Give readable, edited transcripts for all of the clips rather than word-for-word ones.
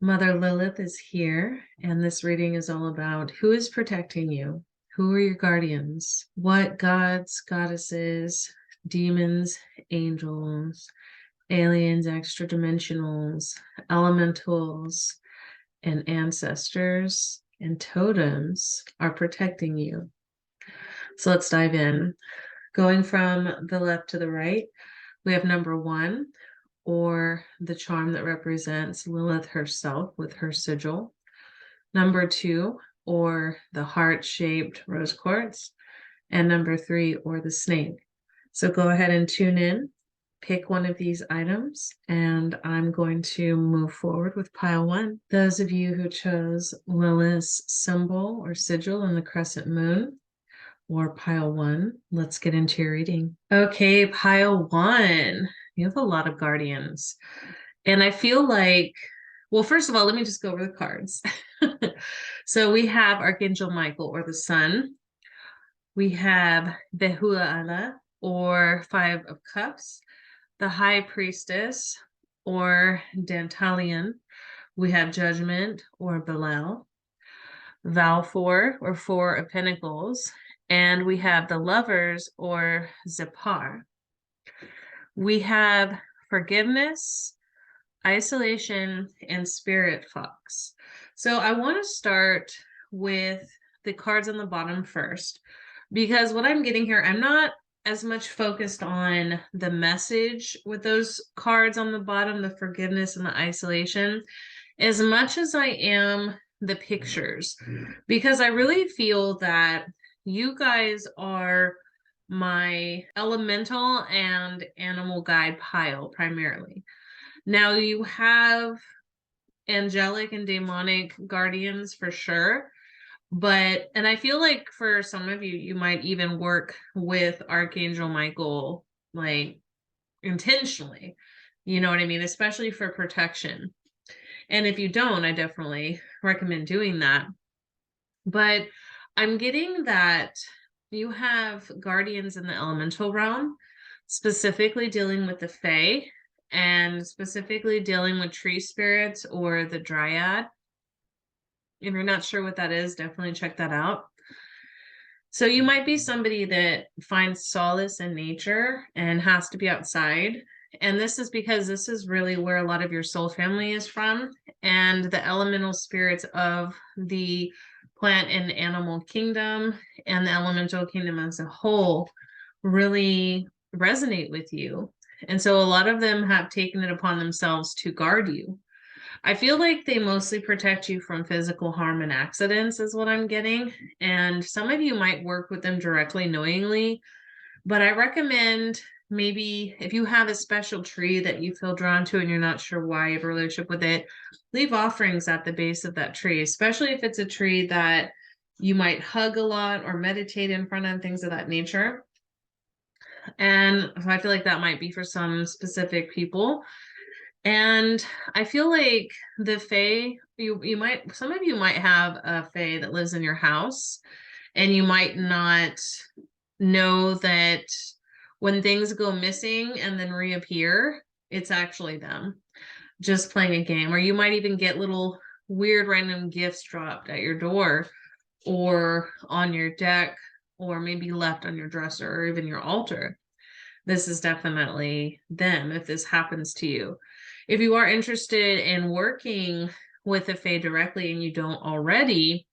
Mother Lilith is here, and this reading is all about who is protecting you, who are your guardians, what gods, goddesses, demons, angels, aliens, extra dimensionals, elementals, and ancestors and totems are protecting you. So let's dive in. Going from the left to the right, we have number 1, or the charm that represents Lilith herself with her sigil. Number 2, or the heart-shaped rose quartz. And number 3, or the snake. So go ahead and tune in, pick one of these items, and I'm going to move forward with pile 1. Those of you who chose Lilith's symbol or sigil in the crescent moon, or pile 1, let's get into your reading. Okay, pile 1. You have a lot of guardians. And I feel like, well, first of all, let me just go over the cards. So we have Archangel Michael, or the sun. We have Behuala, or 5 of Cups. The High Priestess, or Dantalion. We have Judgment, or Belial. Valfor, or 4 of Pentacles. And we have the Lovers, or Zipar. We have Forgiveness, Isolation, and Spirit Fox. So I want to start with the cards on the bottom first, because what I'm getting here, I'm not as much focused on the message with those cards on the bottom, the forgiveness and the isolation, as much as I am the pictures, because I really feel that you guys are my elemental and animal guide pile primarily. Now you have angelic and demonic guardians for sure, and I feel like for some of you, you might even work with Archangel Michael, like intentionally, you know what I mean? Especially for protection. And if you don't, I definitely recommend doing that. But I'm getting that you have guardians in the elemental realm, specifically dealing with the Fae and specifically dealing with tree spirits or the dryad. If you're not sure what that is, definitely check that out. So you might be somebody that finds solace in nature and has to be outside. And this is because this is really where a lot of your soul family is from. And the elemental spirits of the plant and animal kingdom and the elemental kingdom as a whole really resonate with you. And so a lot of them have taken it upon themselves to guard you. I feel like they mostly protect you from physical harm and accidents is what I'm getting. And some of you might work with them directly, knowingly, but I recommend maybe if you have a special tree that you feel drawn to and you're not sure why you have a relationship with it, leave offerings at the base of that tree, especially if it's a tree that you might hug a lot or meditate in front of, things of that nature. And I feel like that might be for some specific people. And I feel like the Fae, some of you might have a Fae that lives in your house, and you might not know that when things go missing and then reappear, it's actually them just playing a game. Or you might even get little weird random gifts dropped at your door or on your deck, or maybe left on your dresser or even your altar. This is definitely them if this happens to you. If you are interested in working with a Fae directly and you don't already,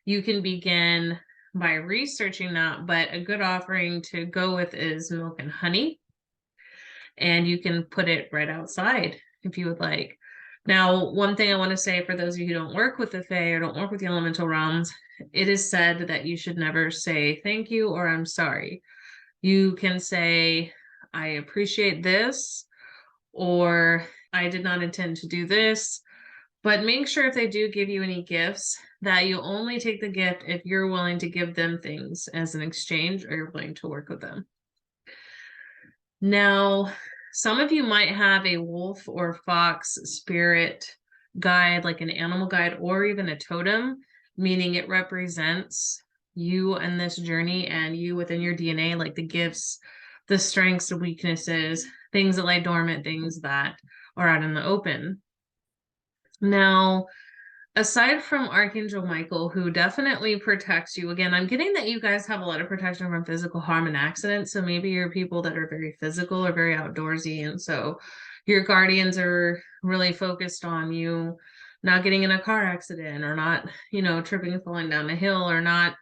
you can begin by researching that. But a good offering to go with is milk and honey. And you can put it right outside if you would like. Now, one thing I want to say for those of you who don't work with the Fae or don't work with the elemental realms, it is said that you should never say thank you or I'm sorry. You can say, I appreciate this, or I did not intend to do this, but make sure if they do give you any gifts that you only take the gift if you're willing to give them things as an exchange or you're willing to work with them. Now, some of you might have a wolf or fox spirit guide, like an animal guide or even a totem, meaning it represents you and this journey and you within your DNA, like the gifts, the strengths, the weaknesses, things that lie dormant, things that are out in the open. Now, aside from Archangel Michael, who definitely protects you, again, I'm getting that you guys have a lot of protection from physical harm and accidents. So maybe you're people that are very physical or very outdoorsy. And so your guardians are really focused on you not getting in a car accident or not, tripping and falling down a hill or not,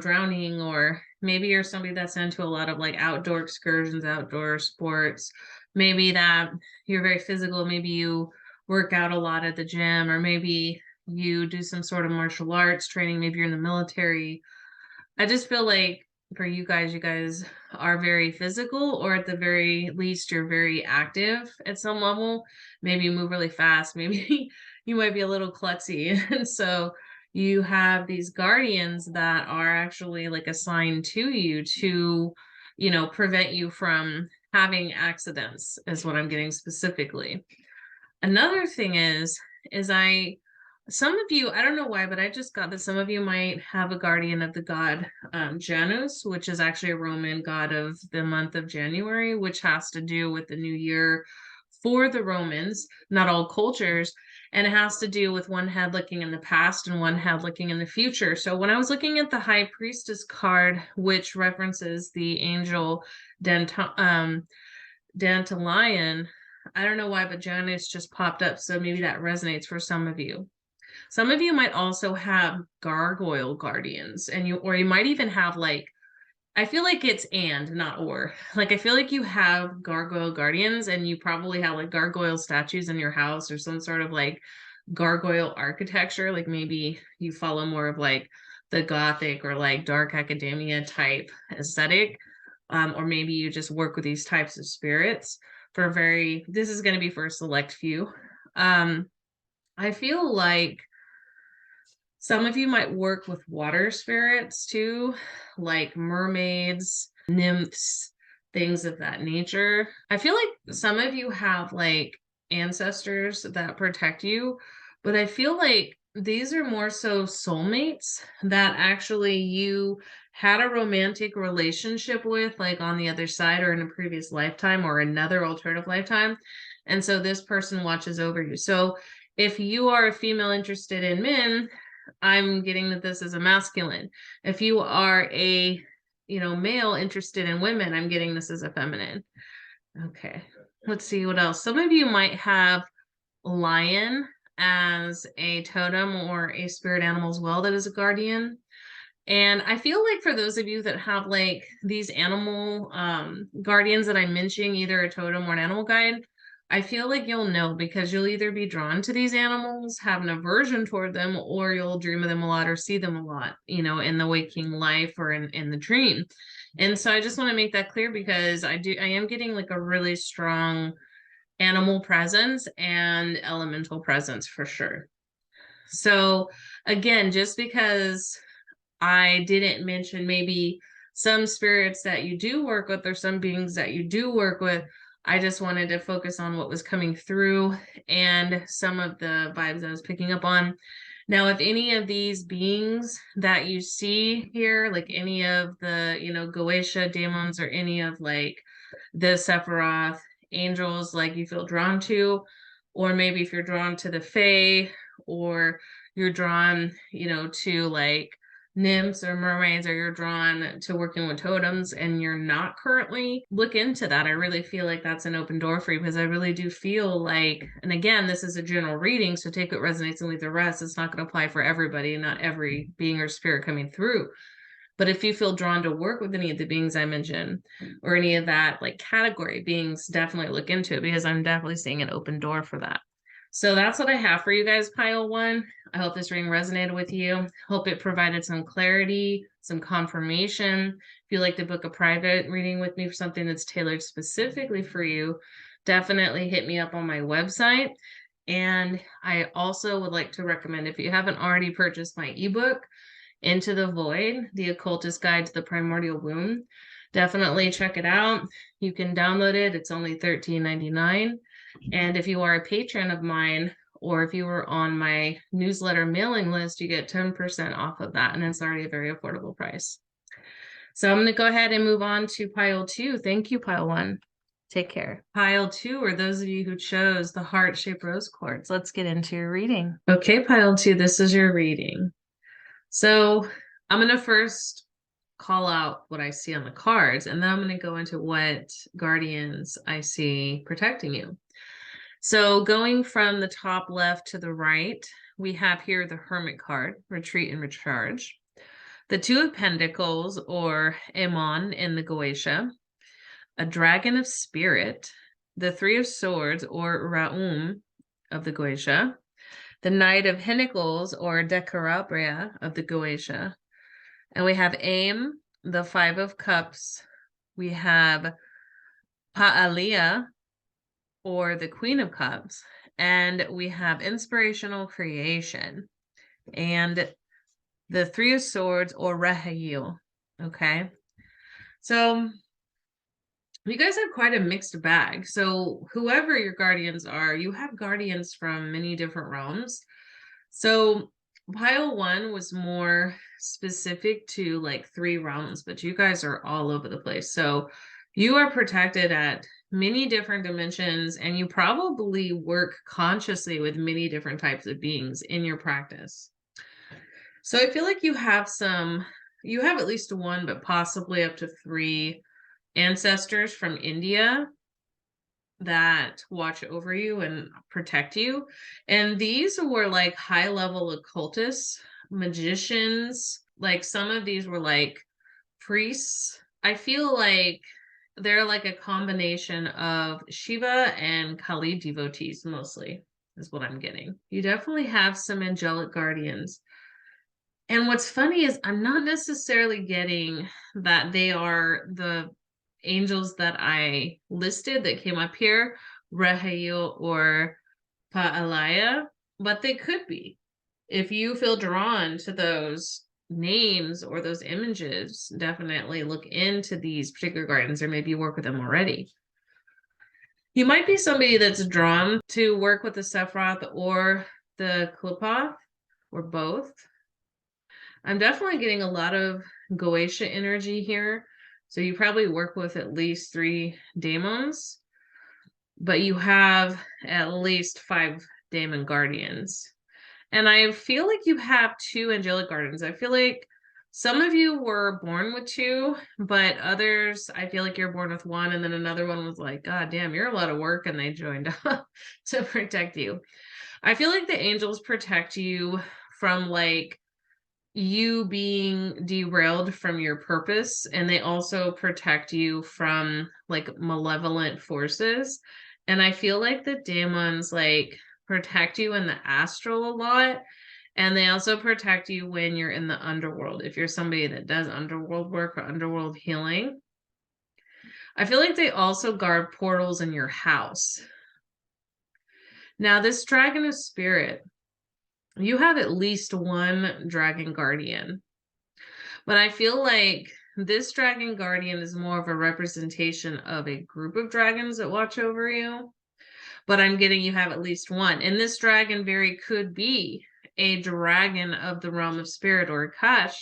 drowning. Or maybe you're somebody that's into a lot of like outdoor excursions, outdoor sports. Maybe that you're very physical. Maybe you work out a lot at the gym, or maybe you do some sort of martial arts training, maybe you're in the military. I just feel like for you guys are very physical, or at the very least, you're very active at some level. Maybe you move really fast, maybe you might be a little klutzy. And so you have these guardians that are actually like assigned to you to, prevent you from having accidents, is what I'm getting specifically. Another thing is some of you, I don't know why, but I just got that some of you might have a guardian of the god Janus, which is actually a Roman god of the month of January, which has to do with the new year for the Romans, not all cultures. And it has to do with one head looking in the past and one head looking in the future. So when I was looking at the High Priestess card, which references the angel Dantalion, I don't know why, but Janus just popped up. So maybe that resonates for some of you. Some of you might also have gargoyle guardians, and you might even have like, I feel like it's and not or. Like I feel like you have gargoyle guardians, and you probably have like gargoyle statues in your house or some sort of like gargoyle architecture. Like maybe you follow more of like the gothic or like dark academia type aesthetic. Or maybe you just work with these types of spirits this is going to be for a select few. I feel like some of you might work with water spirits too, like mermaids, nymphs, things of that nature. I feel like some of you have like ancestors that protect you, but I feel like these are more so soulmates that actually you had a romantic relationship with, like on the other side or in a previous lifetime or another alternative lifetime. And so this person watches over you. So if you are a female interested in men, I'm getting that this is a masculine. If you are a, male interested in women, I'm getting this as a feminine. Okay. Let's see what else. Some of you might have lion as a totem or a spirit animal as well that is a guardian. And I feel like for those of you that have like these animal guardians that I'm mentioning, either a totem or an animal guide, I feel like you'll know because you'll either be drawn to these animals, have an aversion toward them, or you'll dream of them a lot or see them a lot, in the waking life or in the dream. And so I just want to make that clear because I am getting like a really strong animal presence and elemental presence for sure. So again, just because I didn't mention maybe some spirits that you do work with or some beings that you do work with, I just wanted to focus on what was coming through and some of the vibes I was picking up on. Now, if any of these beings that you see here, like any of the, Goetia demons or any of like the Sephiroth angels, like you feel drawn to, or maybe if you're drawn to the Fae or you're drawn, to like nymphs or mermaids, or you're drawn to working with totems and you're not currently, look into that. I really feel like that's an open door for you because I really do feel like, and again, this is a general reading, so take what resonates and leave the rest. It's not going to apply for everybody, not every being or spirit coming through. But if you feel drawn to work with any of the beings I mentioned or any of that like category beings, definitely look into it because I'm definitely seeing an open door for that. So that's what I have for you guys, pile one. I hope this reading resonated with you. Hope it provided some clarity, some confirmation. If you'd like to book a private reading with me for something that's tailored specifically for you, definitely hit me up on my website. And I also would like to recommend, if you haven't already purchased my ebook, Into the Void, The Occultist Guide to the Primordial Womb, definitely check it out. You can download it. It's only $13.99. And if you are a patron of mine, or if you were on my newsletter mailing list, you get 10% off of that. And it's already a very affordable price. So I'm going to go ahead and move on to pile two. Thank you, pile one. Take care. Pile 2 are those of you who chose the heart-shaped rose quartz. Let's get into your reading. Okay, pile 2, this is your reading. So I'm going to first call out what I see on the cards, and then I'm going to go into what guardians I see protecting you. So going from the top left to the right, we have here the Hermit card, retreat and recharge. The Two of Pentacles, or Emon in the Goetia. A Dragon of Spirit. The Three of Swords, or Raum of the Goetia. The Knight of Pentacles, or Decarabria of the Goetia. And we have Aim, the Five of Cups. We have Pa'alia, or the Queen of Cups, and we have inspirational creation, and the Three of Swords, or Rehail. Okay, so you guys have quite a mixed bag. So whoever your guardians are, you have guardians from many different realms. So pile 1 was more specific to like 3 realms, but you guys are all over the place. So you are protected at many different dimensions, and you probably work consciously with many different types of beings in your practice. So I feel like you have at least 1, but possibly up to 3 ancestors from India that watch over you and protect you. And these were like high-level occultists, magicians. Like some of these were like priests. I feel like they're like a combination of Shiva and Kali devotees, mostly, is what I'm getting. You definitely have some angelic guardians. And what's funny is I'm not necessarily getting that they are the angels that I listed that came up here, Rehail or Pa'alaya, but they could be. If you feel drawn to those names or those images, definitely look into these particular guardians, or maybe work with them already. You might be somebody that's drawn to work with the Sephiroth or the Qliphoth, or both. I'm definitely getting a lot of Goetia energy here. So you probably work with at least 3 daemons, but you have at least 5 daemon guardians. And I feel like you have 2 angelic guardians. I feel like some of you were born with 2, but others, I feel like you're born with 1, and then another one was like, God damn, you're a lot of work, and they joined up to protect you. I feel like the angels protect you from like you being derailed from your purpose, and they also protect you from like malevolent forces. And I feel like the daemons like protect you in the astral a lot, and they also protect you when you're in the underworld. If you're somebody that does underworld work or underworld healing, I feel like they also guard portals in your house. Now, this Dragon of Spirit, you have at least 1 dragon guardian, but I feel like this dragon guardian is more of a representation of a group of dragons that watch over you. But I'm getting you have at least 1. And this dragon very could be a dragon of the realm of spirit, or Akash,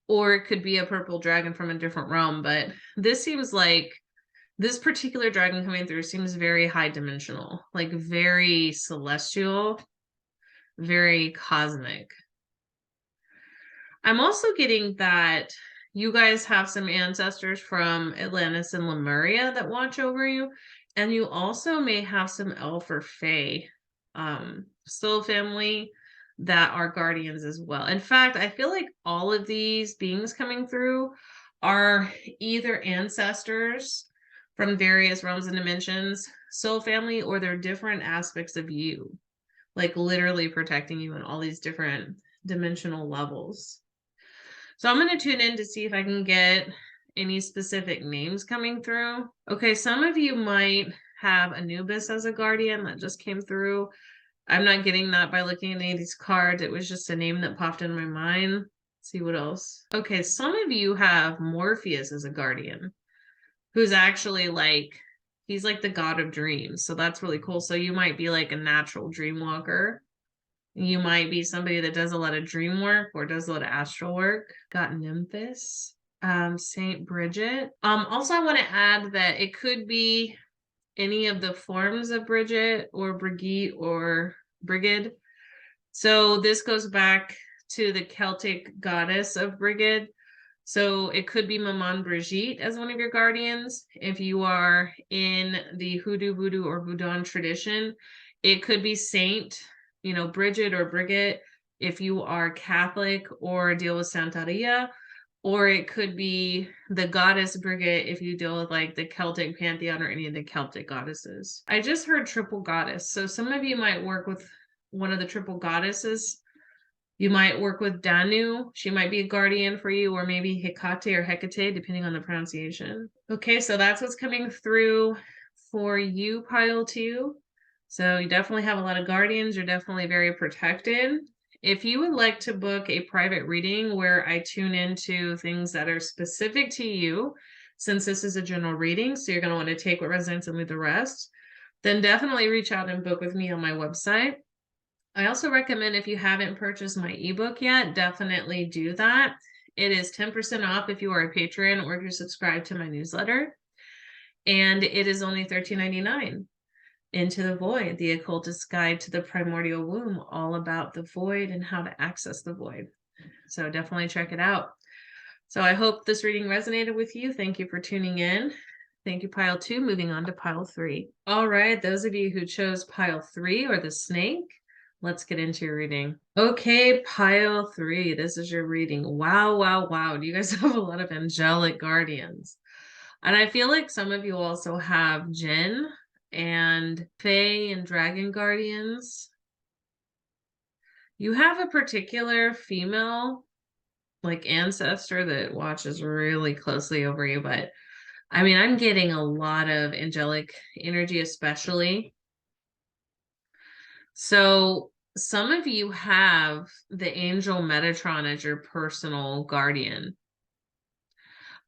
or it could be a purple dragon from a different realm. But this seems like this particular dragon coming through seems very high dimensional, like very celestial, very cosmic. I'm also getting that you guys have some ancestors from Atlantis and Lemuria that watch over you. And you also may have some elf or fae soul family that are guardians as well. In fact, I feel like all of these beings coming through are either ancestors from various realms and dimensions, soul family, or they're different aspects of you, like literally protecting you in all these different dimensional levels. So I'm going to tune in to see if I can get any specific names coming through. Okay, some of you might have Anubis as a guardian that just came through. I'm not getting that by looking at any of these cards. It was just a name that popped in my mind. Let's see what else. Okay, some of you have Morpheus as a guardian, who's actually like, he's like the god of dreams. So that's really cool. So you might be like a natural dream walker. You might be somebody that does a lot of dream work or does a lot of astral work. Got Nymphis, Saint Bridget. Also, I want to add that it could be any of the forms of Bridget or Brigitte or Brigid. So this goes back to the Celtic goddess of Brigid. So it could be Maman Brigitte as one of your guardians. If you are in the Hoodoo, Voodoo, or Voodoo tradition, it could be Saint, Bridget or Brigid if you are Catholic or deal with Santeria, or it could be the goddess Brigid if you deal with like the Celtic pantheon or any of the Celtic goddesses. I just heard triple goddess. So some of you might work with one of the triple goddesses. You might work with Danu. She might be a guardian for you, or maybe Hecate or Hecate, depending on the pronunciation. Okay, so that's what's coming through for you, pile 2. So you definitely have a lot of guardians. You're definitely very protected. If you would like to book a private reading where I tune into things that are specific to you, since this is a general reading, so you're going to want to take what resonates and leave the rest, then definitely reach out and book with me on my website. I also recommend, if you haven't purchased my ebook yet, definitely do that. It is 10% off if you are a patron or if you're subscribed to my newsletter. And it is only $13.99. Into the Void, the Occultist Guide to the Primordial Womb, all about the void and how to access the void. So definitely check it out. So I hope this reading resonated with you. Thank you for tuning in. Thank you, pile 2. Moving on to pile 3. All right, those of you who chose pile 3 or the snake, let's get into your reading. Okay, pile 3, this is your reading. Wow, wow, wow. Do you guys have a lot of angelic guardians? And I feel like some of you also have Jinn and Fae and Dragon guardians. You have a particular female, like, ancestor that watches really closely over you, but I mean, I'm getting a lot of angelic energy, especially. So some of you have the angel Metatron as your personal guardian.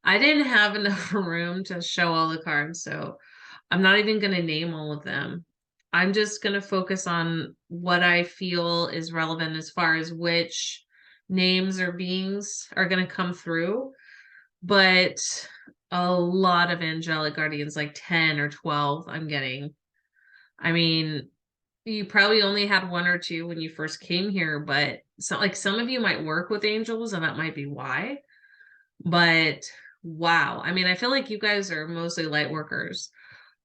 I didn't have enough room to show all the cards, so I'm not even going to name all of them. I'm just going to focus on what I feel is relevant as far as which names or beings are going to come through. But a lot of angelic guardians, like 10 or 12, I'm getting. I mean, you probably only had 1 or 2 when you first came here, but some of you might work with angels, and that might be why. But wow, I mean, I feel like you guys are mostly light workers.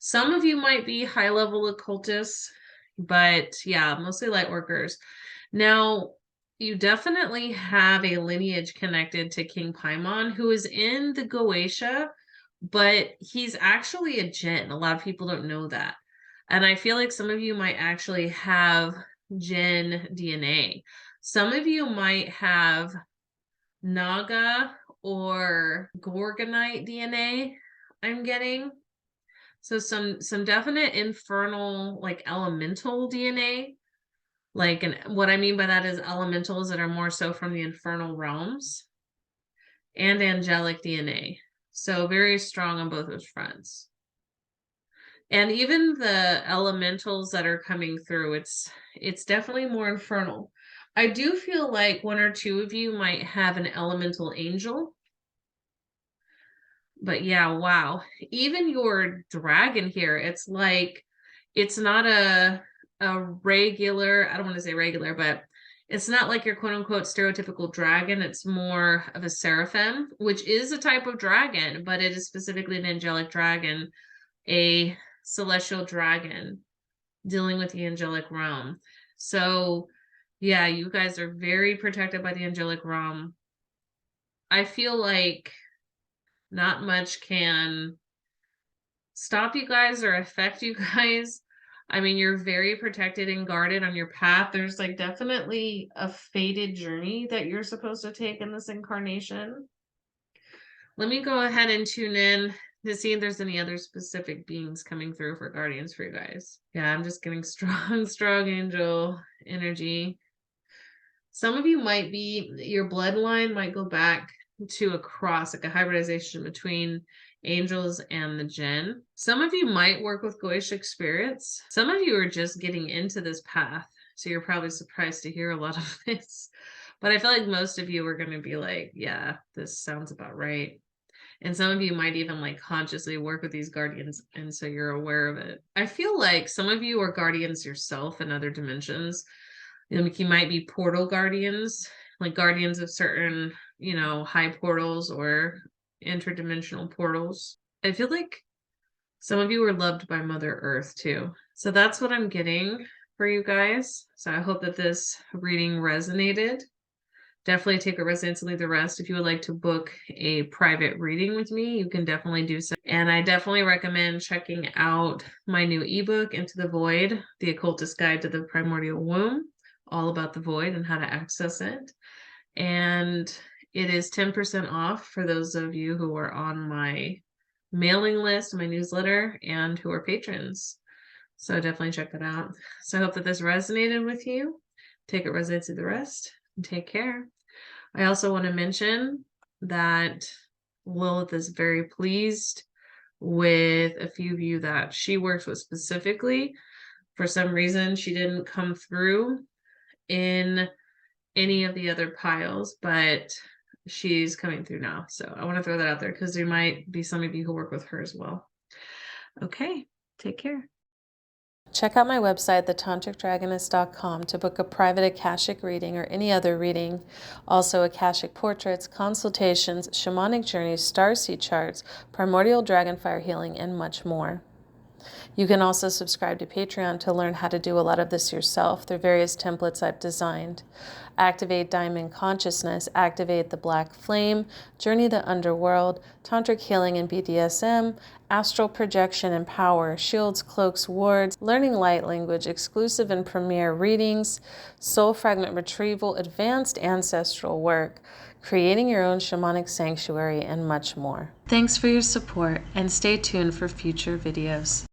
Some of you might be high-level occultists, but yeah, mostly light workers. Now, you definitely have a lineage connected to King Paimon, who is in the Goetia, but he's actually a Jinn. A lot of people don't know that. And I feel like some of you might actually have Jinn DNA. Some of you might have Naga or Gorgonite DNA, I'm getting. So some definite infernal, like, elemental DNA. Like, and what I mean by that is elementals that are more so from the infernal realms, and angelic DNA. So very strong on both those fronts. And even the elementals that are coming through, it's definitely more infernal. I do feel like 1 or 2 of you might have an elemental angel. But yeah, wow. Even your dragon here, it's like, it's not a regular, I don't want to say regular, but it's not like your quote unquote stereotypical dragon. It's more of a seraphim, which is a type of dragon, but it is specifically an angelic dragon, a celestial dragon dealing with the angelic realm. So yeah, you guys are very protected by the angelic realm. I feel like not much can stop you guys or affect you guys. I mean, you're very protected and guarded on your path. There's like definitely a fated journey that you're supposed to take in this incarnation. Let me go ahead and tune in to see if there's any other specific beings coming through for guardians for you guys. Yeah, I'm just getting strong angel energy. Some of you might be, your bloodline might go back to a cross, like a hybridization between angels and the Jinn. Some of you might work with Goetic spirits. Some of you are just getting into this path, so you're probably surprised to hear a lot of this. But I feel like most of you are going to be like, yeah, this sounds about right. And some of you might even like consciously work with these guardians, and so you're aware of it. I feel like some of you are guardians yourself in other dimensions. Like you might be portal guardians, like guardians of certain, high portals or interdimensional portals. I feel like some of you were loved by Mother Earth too. So that's what I'm getting for you guys. So I hope that this reading resonated. Definitely take a resonance and leave the rest. If you would like to book a private reading with me, you can definitely do so. And I definitely recommend checking out my new ebook, Into the Void, The Occultist Guide to the Primordial Womb, all about the void and how to access it. And it is 10% off for those of you who are on my mailing list, my newsletter, and who are patrons. So definitely check that out. So I hope that this resonated with you. Take it, resonate to the rest, and take care. I also want to mention that Lilith is very pleased with a few of you that she works with specifically. For some reason, she didn't come through in any of the other piles, but she's coming through now. So I want to throw that out there because there might be some of you who work with her as well. Okay, take care. Check out my website, thetantricdragoness.com, to book a private akashic reading or any other reading. Also, akashic portraits, consultations, shamanic journeys, starseed charts, primordial dragon fire healing, and much more. You can also subscribe to Patreon to learn how to do a lot of this yourself through various templates I've designed. Activate Diamond Consciousness, Activate the Black Flame, Journey the Underworld, Tantric Healing and BDSM, Astral Projection and Power, Shields, Cloaks, Wards, Learning Light Language, Exclusive and Premier Readings, Soul Fragment Retrieval, Advanced Ancestral Work, Creating Your Own Shamanic Sanctuary, and much more. Thanks for your support, and stay tuned for future videos.